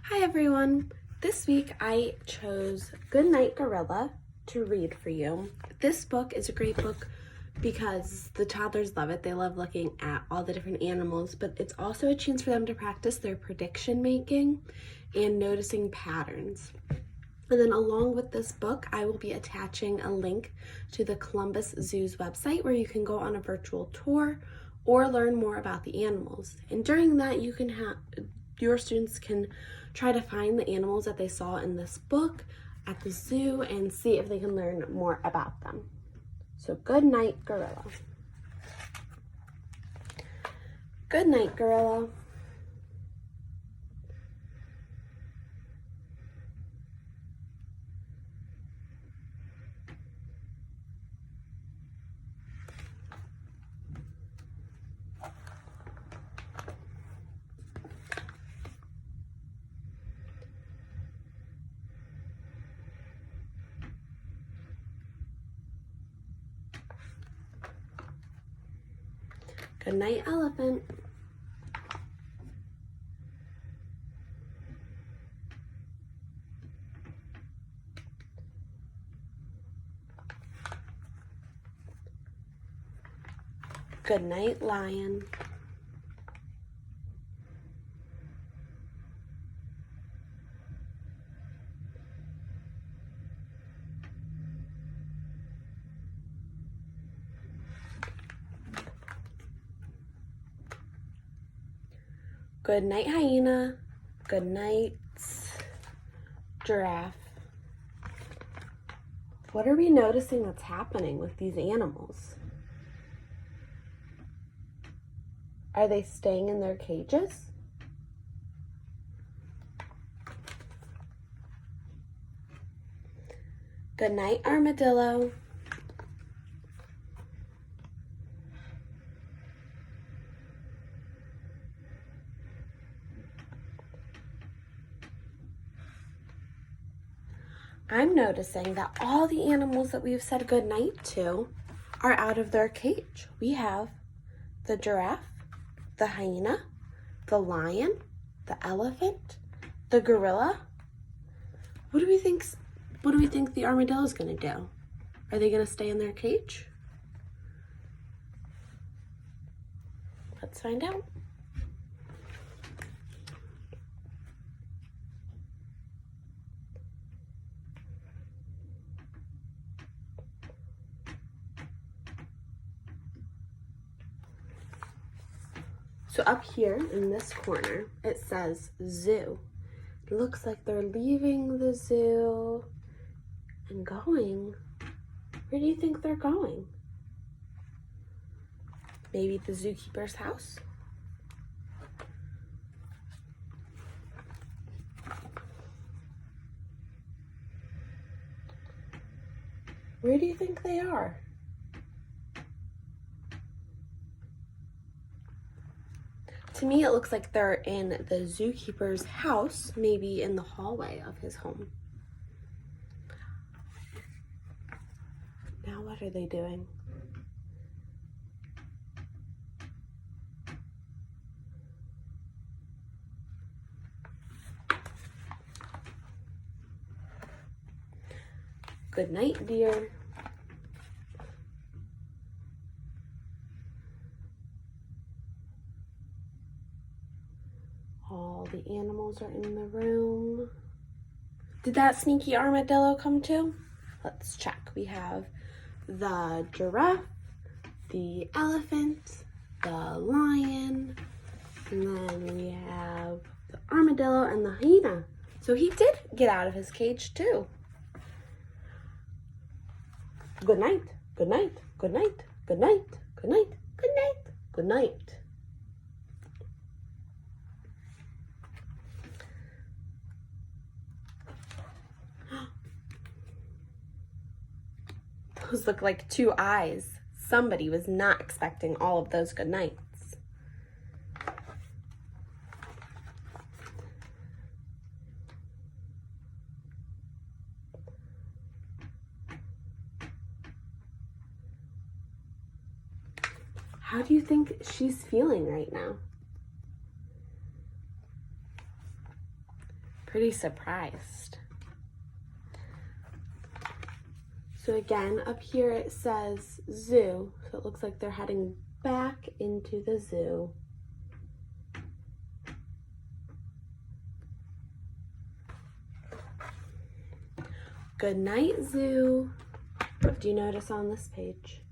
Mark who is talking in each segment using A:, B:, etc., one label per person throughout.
A: Hi everyone! This week I chose Goodnight Gorilla to read for you. This book is a great book because the toddlers love it. They love looking at all the different animals, but it's also a chance for them to practice their prediction making and noticing patterns. And then along with this book, I will be attaching a link to the Columbus Zoo's website where you can go on a virtual tour or learn more about the animals. And during that, your students can try to find the animals that they saw in this book at the zoo and see if they can learn more about them. So good night, gorilla. Good night, gorilla. Good night, elephant. Good night, lion. Good night, hyena. Good night, giraffe. What are we noticing that's happening with these animals? Are they staying in their cages? Good night, armadillo. I'm noticing that all the animals that we've said goodnight to are out of their cage. We have the giraffe, the hyena, the lion, the elephant, the gorilla. What do we think the armadillo is going to do? Are they going to stay in their cage? Let's find out. So up here in this corner, it says zoo. It looks like they're leaving the zoo and going. Where do you think they're going? Maybe the zookeeper's house? Where do you think they are? To me, it looks like they're in the zookeeper's house, maybe in the hallway of his home. Now what are they doing? Good night, dear. All the animals are in the room. Did that sneaky armadillo come too? Let's check. We have the giraffe, the elephant, the lion, and then we have the armadillo and the hyena. So he did get out of his cage too. Good night, good night, good night, good night, good night, good night, good night. Those look like two eyes. Somebody was not expecting all of those good nights. How do you think she's feeling right now? pretty surprised. So again, up here it says zoo. So it looks like they're heading back into the zoo. Good night, zoo. What do you notice on this page?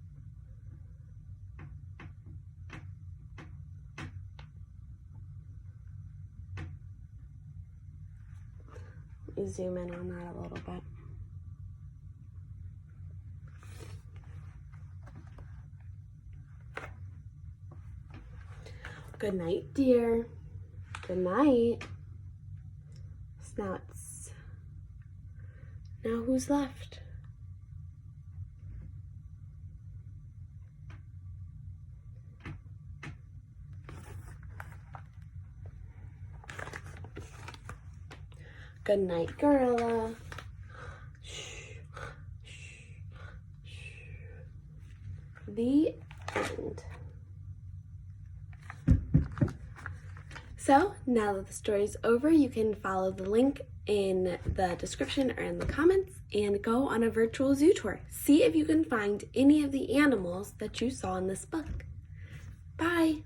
A: Let me zoom in on that a little bit. Good night, dear. Good night. Snouts. Now who's left? Good night, gorilla. Shh, shh, shh. The end. So now that the story's over, you can follow the link in the description or in the comments and go on a virtual zoo tour. See if you can find any of the animals that you saw in this book. Bye!